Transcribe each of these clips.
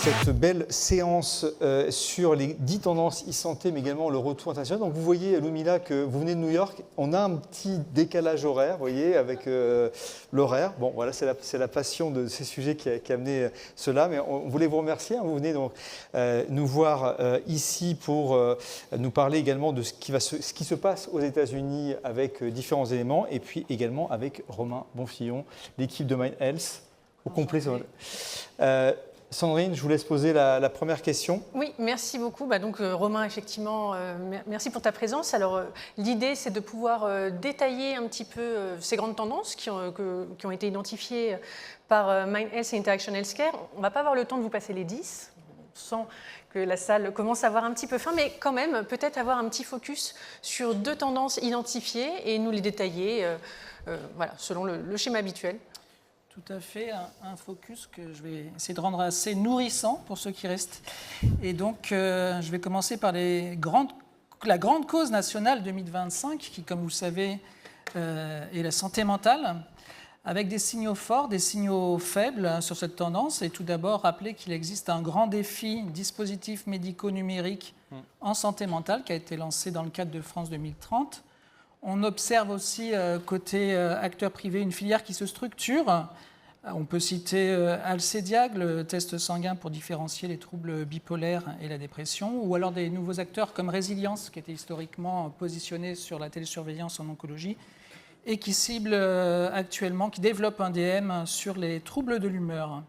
cette belle séance sur les 10 tendances e-santé, mais également le retour international. Donc vous voyez, Lumila, que vous venez de New York. On a un petit décalage horaire, vous voyez, avec l'horaire. Bon, voilà, c'est la passion de ces sujets qui a amené cela. Mais on voulait vous remercier. Vous venez donc nous voir ici pour nous parler également de ce qui se passe aux États-Unis avec différents éléments, et puis également avec Romain Bonfillon, l'équipe de Mind Health. Au complet. Sandrine, je vous laisse poser la première question. Oui, merci beaucoup. Donc, Romain, effectivement, merci pour ta présence. Alors, l'idée, c'est de pouvoir détailler un petit peu ces grandes tendances qui ont été identifiées par Mind Health et Interaction Healthcare. On ne va pas avoir le temps de vous passer les 10. On sent que la salle commence à avoir un petit peu faim, mais quand même, peut-être avoir un petit focus sur 2 tendances identifiées et nous les détailler voilà, selon le schéma habituel. Tout à fait, un focus que je vais essayer de rendre assez nourrissant pour ceux qui restent. Et donc, je vais commencer par la grande cause nationale 2025, qui, comme vous le savez, est la santé mentale, avec des signaux forts, des signaux faibles sur cette tendance. Et tout d'abord, rappeler qu'il existe un grand défi dispositifs médicaux numériques en santé mentale qui a été lancé dans le cadre de France 2030. On observe aussi, côté acteurs privés, une filière qui se structure. On peut citer Alcediag, le test sanguin pour différencier les troubles bipolaires et la dépression, ou alors des nouveaux acteurs comme Résilience, qui était historiquement positionné sur la télésurveillance en oncologie, et qui cible actuellement, qui développe un DM sur les troubles de l'humeur.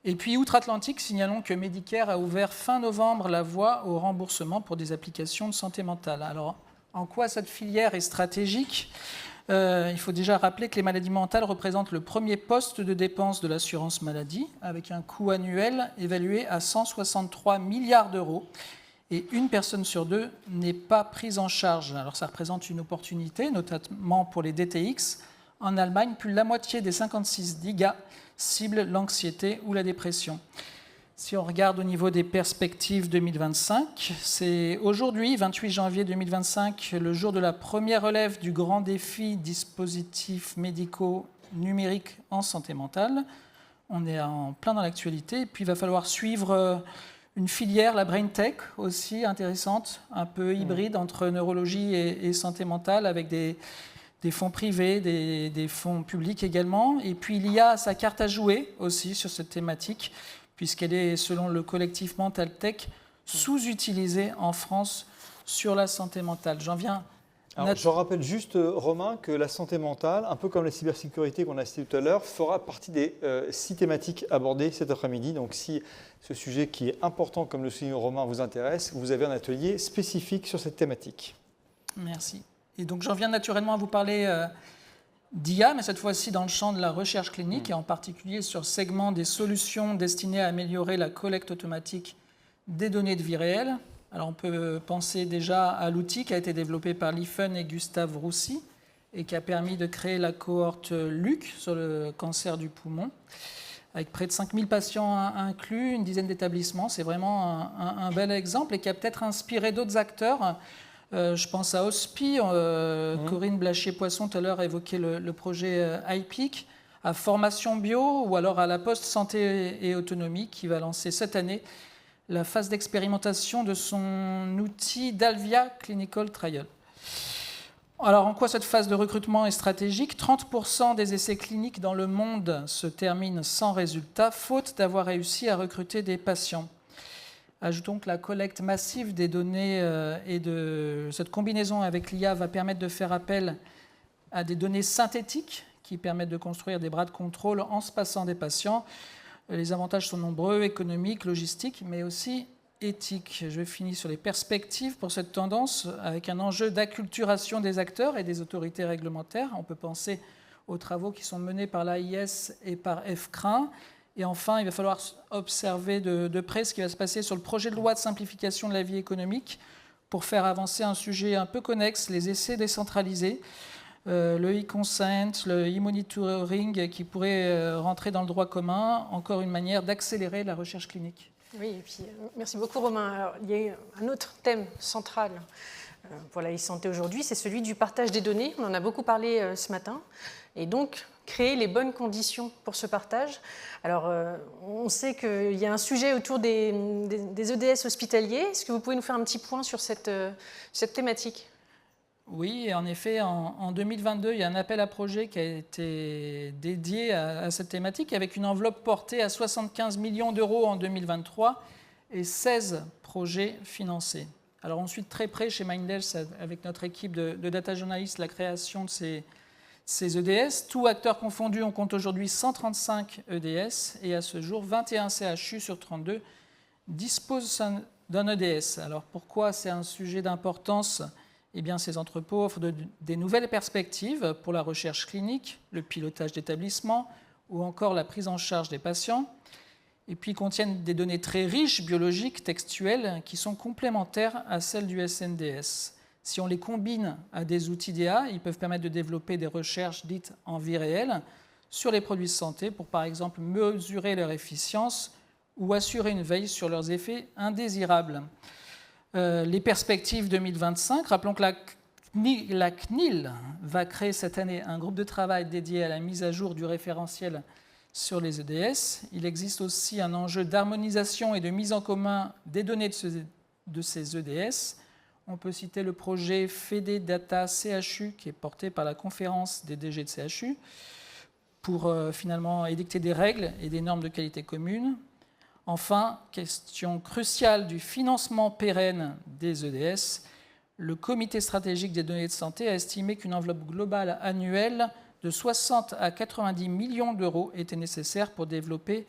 Et puis, outre-Atlantique, signalons que Medicare a ouvert fin novembre la voie au remboursement pour des applications de santé mentale. Alors, en quoi cette filière est stratégique ? Il faut déjà rappeler que les maladies mentales représentent le premier poste de dépense de l'assurance maladie, avec un coût annuel évalué à 163 milliards d'euros. Et une personne sur 2 n'est pas prise en charge. Alors ça représente une opportunité, notamment pour les DTX. En Allemagne, plus de la moitié des 56 DIGA ciblent l'anxiété ou la dépression. Si on regarde au niveau des perspectives 2025, c'est aujourd'hui, 28 janvier 2025, le jour de la première relève du grand défi dispositifs médicaux numériques en santé mentale. On est en plein dans l'actualité. Et puis, il va falloir suivre une filière, la Brain Tech, aussi intéressante, un peu hybride entre neurologie et santé mentale, avec des fonds privés, des fonds publics également. Et puis, il y a sa carte à jouer aussi sur cette thématique, puisqu'elle est, selon le collectif Mental Tech, sous-utilisée en France sur la santé mentale. Je rappelle juste, Romain, que la santé mentale, un peu comme la cybersécurité qu'on a cité tout à l'heure, fera partie des 6 thématiques abordées cet après-midi. Donc si ce sujet qui est important, comme le souligne Romain, vous intéresse, vous avez un atelier spécifique sur cette thématique. Merci. Et donc j'en viens naturellement à vous parler d'IA, mais cette fois-ci dans le champ de la recherche clinique, et en particulier sur le segment des solutions destinées à améliorer la collecte automatique des données de vie réelle. Alors on peut penser déjà à l'outil qui a été développé par l'IFUN et Gustave Roussy et qui a permis de créer la cohorte LUC sur le cancer du poumon, avec près de 5000 patients inclus, une dizaine d'établissements. C'est vraiment un bel exemple et qui a peut-être inspiré d'autres acteurs. Je pense à Hospi, Corinne Blachier-Poisson tout à l'heure a évoqué le projet iPeak, à Formation Bio ou alors à la Poste Santé et Autonomie qui va lancer cette année la phase d'expérimentation de son outil Dalvia Clinical Trial. Alors en quoi cette phase de recrutement est stratégique ? 30% des essais cliniques dans le monde se terminent sans résultat, faute d'avoir réussi à recruter des patients. Ajoutons que la collecte massive des données et de cette combinaison avec l'IA va permettre de faire appel à des données synthétiques qui permettent de construire des bras de contrôle en se passant des patients. Les avantages sont nombreux, économiques, logistiques, mais aussi éthiques. Je finis sur les perspectives pour cette tendance avec un enjeu d'acculturation des acteurs et des autorités réglementaires. On peut penser aux travaux qui sont menés par l'AIS et par FCRIN. Et enfin, il va falloir observer de près ce qui va se passer sur le projet de loi de simplification de la vie économique pour faire avancer un sujet un peu connexe, les essais décentralisés, le e-consent, le e-monitoring qui pourrait rentrer dans le droit commun, encore une manière d'accélérer la recherche clinique. Oui, et puis merci beaucoup Romain. Alors, il y a un autre thème central pour la e-santé aujourd'hui, c'est celui du partage des données. On en a beaucoup parlé ce matin. Et donc, créer les bonnes conditions pour ce partage. Alors, on sait qu'il y a un sujet autour des EDS hospitaliers. Est-ce que vous pouvez nous faire un petit point sur cette thématique ? Oui, et en effet, en 2022, il y a un appel à projet qui a été dédié à cette thématique avec une enveloppe portée à 75 millions d'euros en 2023 et 16 projets financés. Alors on suit de très près chez Mindhealth avec notre équipe de data journalistes la création de ces EDS. Tous acteurs confondus, on compte aujourd'hui 135 EDS et à ce jour, 21 CHU sur 32 disposent d'un EDS. Alors pourquoi c'est un sujet d'importance ? Eh bien, ces entrepôts offrent des nouvelles perspectives pour la recherche clinique, le pilotage d'établissements ou encore la prise en charge des patients. Et puis, ils contiennent des données très riches, biologiques, textuelles, qui sont complémentaires à celles du SNDS. Si on les combine à des outils d'IA, ils peuvent permettre de développer des recherches dites en vie réelle sur les produits de santé pour, par exemple, mesurer leur efficience ou assurer une veille sur leurs effets indésirables. Les perspectives 2025, rappelons que la CNIL va créer cette année un groupe de travail dédié à la mise à jour du référentiel sur les EDS. Il existe aussi un enjeu d'harmonisation et de mise en commun des données de ces EDS. On peut citer le projet FEDE Data CHU qui est porté par la conférence des DG de CHU pour finalement édicter des règles et des normes de qualité communes. Enfin, question cruciale du financement pérenne des EDS, le comité stratégique des données de santé a estimé qu'une enveloppe globale annuelle de 60 à 90 millions d'euros était nécessaire pour développer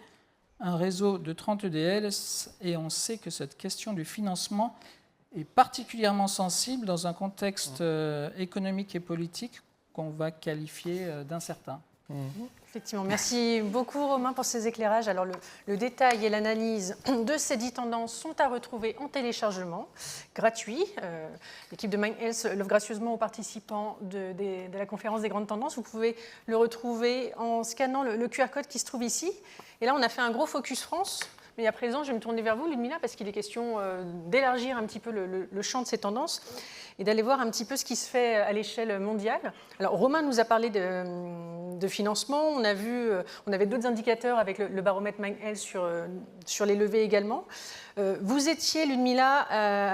un réseau de 30 EDS et on sait que cette question du financement est particulièrement sensible dans un contexte économique et politique qu'on va qualifier d'incertain. Effectivement. Merci beaucoup Romain pour ces éclairages. Alors le détail et l'analyse de ces 10 tendances sont à retrouver en téléchargement gratuit. L'équipe de Mindhealth l'offre gracieusement aux participants de la conférence des grandes tendances. Vous pouvez le retrouver en scannant le QR code qui se trouve ici. Et là, on a fait un gros focus France. Mais à présent, je vais me tourner vers vous, Ludmila, parce qu'il est question d'élargir un petit peu le champ de ces tendances et d'aller voir un petit peu ce qui se fait à l'échelle mondiale. Alors, Romain nous a parlé de financement. On avait d'autres indicateurs avec le baromètre Mindhealth sur les levées également. Vous étiez, Ludmila,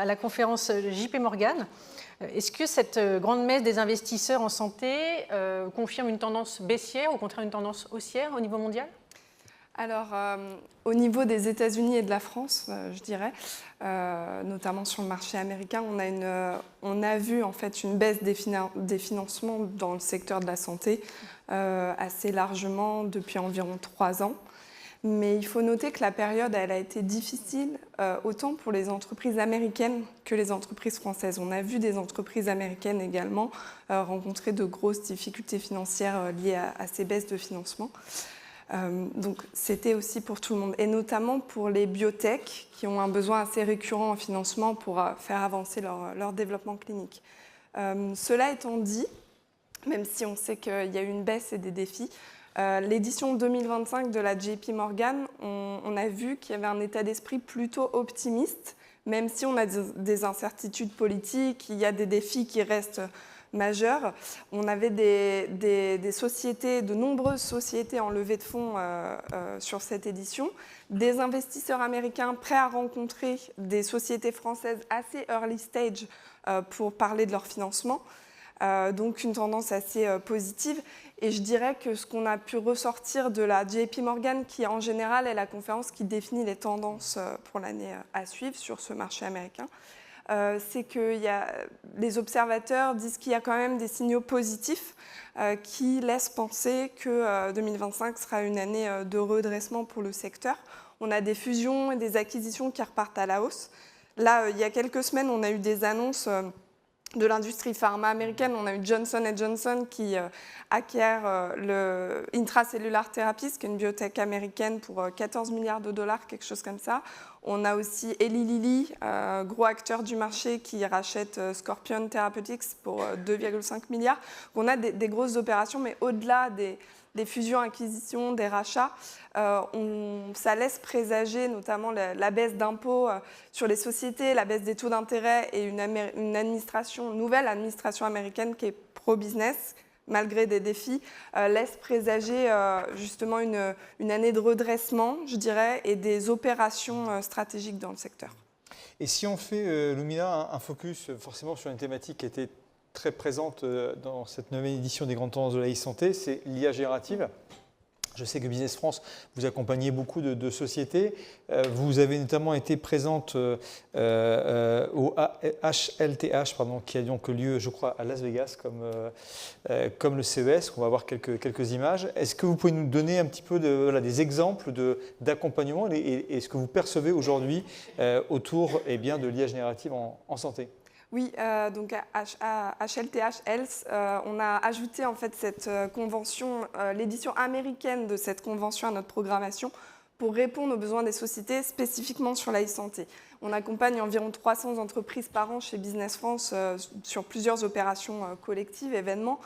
à la conférence JP Morgan. Est-ce que cette grande messe des investisseurs en santé confirme une tendance baissière ou au contraire une tendance haussière au niveau mondial ? Alors, au niveau des États-Unis et de la France, je dirais, notamment sur le marché américain, on a vu en fait une baisse des financements dans le secteur de la santé assez largement depuis environ 3 ans. Mais il faut noter que la période elle a été difficile autant pour les entreprises américaines que les entreprises françaises. On a vu des entreprises américaines également rencontrer de grosses difficultés financières liées à ces baisses de financement. Donc c'était aussi pour tout le monde, et notamment pour les biotech qui ont un besoin assez récurrent en financement pour faire avancer leur développement clinique. Cela étant dit, même si on sait qu'il y a eu une baisse et des défis, l'édition 2025 de la JP Morgan, on a vu qu'il y avait un état d'esprit plutôt optimiste, même si on a des incertitudes politiques, il y a des défis qui restent majeurs. On avait des sociétés, de nombreuses sociétés en levée de fonds sur cette édition, des investisseurs américains prêts à rencontrer des sociétés françaises assez early stage pour parler de leur financement. Donc une tendance assez positive. Et je dirais que ce qu'on a pu ressortir de la JP Morgan, qui en général est la conférence qui définit les tendances pour l'année à suivre sur ce marché américain, c'est que les observateurs disent qu'il y a quand même des signaux positifs qui laissent penser que 2025 sera une année de redressement pour le secteur. On a des fusions et des acquisitions qui repartent à la hausse. Là, il y a quelques semaines, on a eu des annonces de l'industrie pharma américaine. On a eu Johnson & Johnson qui acquiert le Intracellular Therapies, qui est une biotech américaine, pour 14 milliards de dollars, quelque chose comme ça. On a aussi Eli Lilly, gros acteur du marché, qui rachète Scorpion Therapeutics pour 2,5 milliards. On a des grosses opérations, mais au-delà des fusions-acquisitions, des rachats, ça laisse présager notamment la baisse d'impôts sur les sociétés, la baisse des taux d'intérêt et une nouvelle administration américaine qui est pro-business, malgré des défis, laisse présager justement une année de redressement, je dirais, et des opérations stratégiques dans le secteur. Et si on fait, Lumina, un focus forcément sur une thématique qui était très présente dans cette 9e édition des Grandes Tendances de la e-santé, c'est l'IA générative. Je sais que Business France, vous accompagnez beaucoup de sociétés. Vous avez notamment été présente au HLTH, qui a donc lieu, je crois, à Las Vegas, comme le CES. On va voir quelques images. Est-ce que vous pouvez nous donner un petit peu des exemples d'accompagnement et ce que vous percevez aujourd'hui autour de l'IA générative en santé ? Oui, donc à HLTH Health, on a ajouté en fait cette convention, l'édition américaine de cette convention à notre programmation pour répondre aux besoins des sociétés spécifiquement sur la e-santé. On accompagne environ 300 entreprises par an chez Business France sur plusieurs opérations collectives, événements,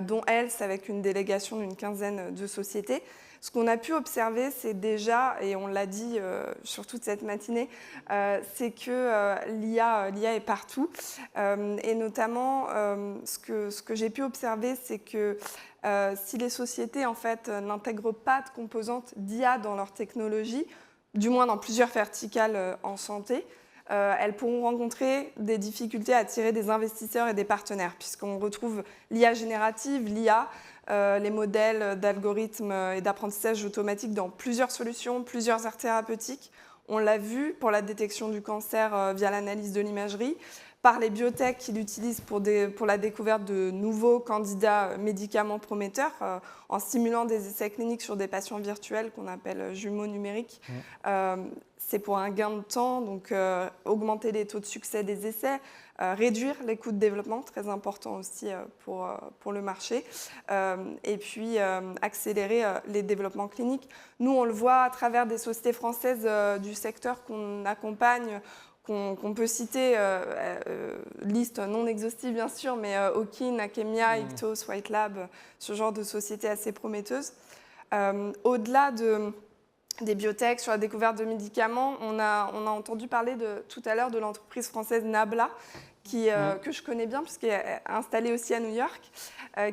dont Health avec une délégation d'une 15aine de sociétés. Ce qu'on a pu observer, c'est déjà, et on l'a dit sur toute cette matinée, c'est que l'IA est partout. Et notamment, ce que j'ai pu observer, c'est que si les sociétés en fait, n'intègrent pas de composantes d'IA dans leur technologie, du moins dans plusieurs verticales en santé, elles pourront rencontrer des difficultés à attirer des investisseurs et des partenaires, puisqu'on retrouve l'IA générative, l'IA, les modèles d'algorithmes et d'apprentissage automatique dans plusieurs solutions, plusieurs aires thérapeutiques. On l'a vu pour la détection du cancer via l'analyse de l'imagerie, par les biotech qui l'utilisent pour la découverte de nouveaux candidats médicaments prometteurs, en simulant des essais cliniques sur des patients virtuels qu'on appelle jumeaux numériques. C'est pour un gain de temps, donc augmenter les taux de succès des essais, réduire les coûts de développement, très important aussi pour le marché, et puis accélérer les développements cliniques. Nous, on le voit à travers des sociétés françaises du secteur qu'on accompagne, qu'on peut citer, liste non exhaustive bien sûr, mais Okin, Akemia, Ictos, White Lab, ce genre de sociétés assez prometteuses. Au-delà des biotech sur la découverte de médicaments, on a entendu parler tout à l'heure de l'entreprise française Nabla, que je connais bien puisqu'elle est installée aussi à New York,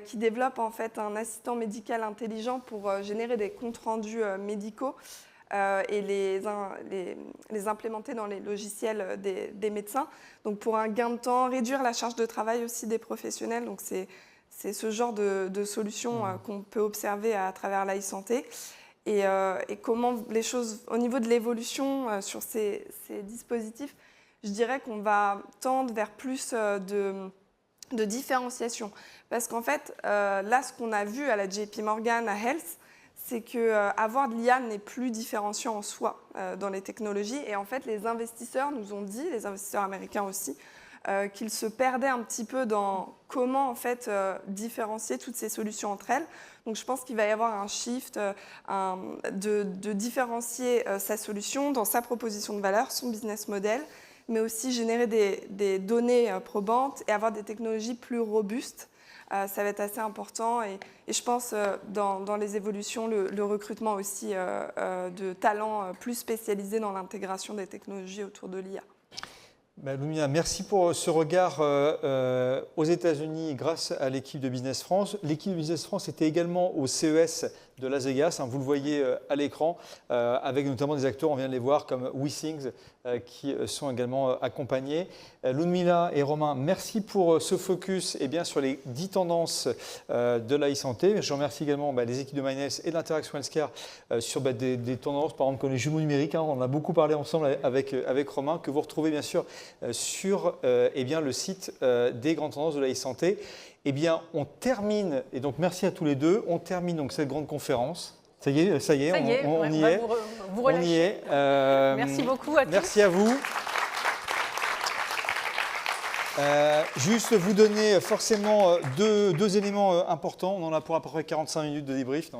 qui développe en fait un assistant médical intelligent pour générer des comptes rendus médicaux et les implémenter dans les logiciels des médecins. Donc pour un gain de temps, réduire la charge de travail aussi des professionnels. Donc c'est ce genre de solution qu'on peut observer à travers la e-santé. Et comment les choses, au niveau de l'évolution sur ces dispositifs, je dirais qu'on va tendre vers plus de différenciation. Parce qu'en fait, là, ce qu'on a vu à la JP Morgan, à Health, c'est qu'avoir de l'IA n'est plus différenciant en soi dans les technologies. Et en fait, les investisseurs nous ont dit, les investisseurs américains aussi, qu'ils se perdaient un petit peu dans comment en fait, différencier toutes ces solutions entre elles. Donc je pense qu'il va y avoir un shift de différencier sa solution dans sa proposition de valeur, son business model, mais aussi générer des données probantes et avoir des technologies plus robustes. Ça va être assez important et je pense dans les évolutions, le recrutement aussi de talents plus spécialisés dans l'intégration des technologies autour de l'IA. Lumina, merci pour ce regard aux États-Unis grâce à l'équipe de Business France. L'équipe de Business France était également au CES de Las Vegas, vous le voyez à l'écran, avec notamment des acteurs, on vient de les voir, comme WeThings, qui sont également accompagnés. Lumina et Romain, merci pour ce focus sur les 10 tendances de la e-santé. Je remercie également les équipes de MyNeils et de l'Interaction Healthcare sur des tendances, par exemple comme les jumeaux numériques. On en a beaucoup parlé ensemble avec Romain, que vous retrouvez bien sûr sur le site des grandes tendances de la e-santé. On termine, et donc merci à tous les deux, on termine donc cette grande conférence. Ça y est, on y est. Vous on y est. Merci beaucoup à tous. Merci à vous. Juste vous donner forcément deux éléments importants. On en a pour à peu près 45 minutes de débrief.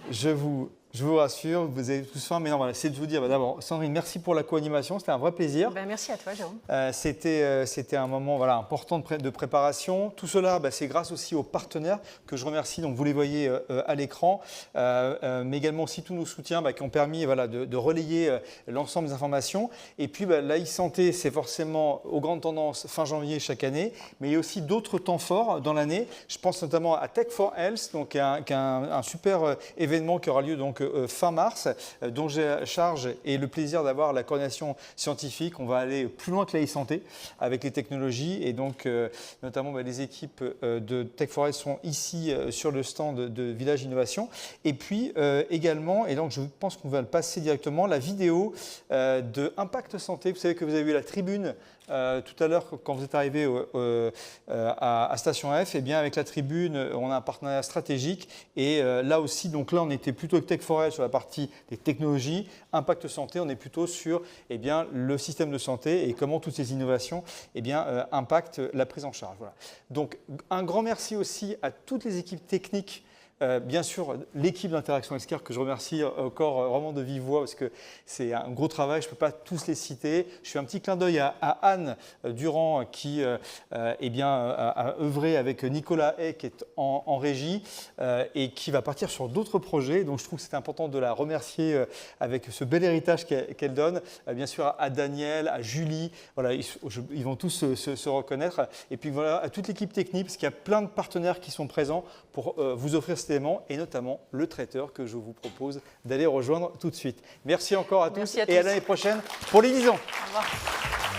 Je vous rassure, vous avez tous faim, mais non, voilà, c'est de vous dire, d'abord, Sandrine, merci pour la co-animation, c'était un vrai plaisir. Merci à toi, Jérôme. C'était un moment important de préparation. Tout cela, c'est grâce aussi aux partenaires que je remercie, donc vous les voyez à l'écran, mais également aussi tous nos soutiens qui ont permis de relayer l'ensemble des informations. Et puis la e-santé, c'est forcément aux grandes tendances fin janvier chaque année, mais il y a aussi d'autres temps forts dans l'année. Je pense notamment à Tech for Health, donc un super événement qui aura lieu donc fin mars, dont j'ai la charge et le plaisir d'avoir la coordination scientifique. On va aller plus loin que la e-santé avec les technologies et donc notamment les équipes de Tech for Health sont ici sur le stand de Village Innovation. Et puis également, et donc je pense qu'on va le passer directement, la vidéo de Impact Santé. Vous savez que vous avez vu la tribune tout à l'heure, quand vous êtes arrivé à Station F, et bien avec la tribune, on a un partenariat stratégique. Et là aussi, donc là, on était plutôt avec Tech for Health sur la partie des technologies. Impact Santé, on est plutôt sur le système de santé et comment toutes ces innovations impactent la prise en charge. Voilà. Donc, un grand merci aussi à toutes les équipes techniques. Bien sûr, l'équipe d'Interaction Healthcare que je remercie encore vraiment de vive voix parce que c'est un gros travail, je ne peux pas tous les citer. Je fais un petit clin d'œil à Anne Durand qui a œuvré avec Nicolas Hay qui est en régie et qui va partir sur d'autres projets. Donc je trouve que c'est important de la remercier avec ce bel héritage qu'elle donne. Bien sûr à Daniel, à Julie, voilà, ils vont tous se reconnaître. Et puis voilà, à toute l'équipe technique parce qu'il y a plein de partenaires qui sont présents pour vous offrir cet élément et notamment le traiteur que je vous propose d'aller rejoindre tout de suite. Merci encore à tous et à l'année prochaine pour les 10 ans. Au revoir.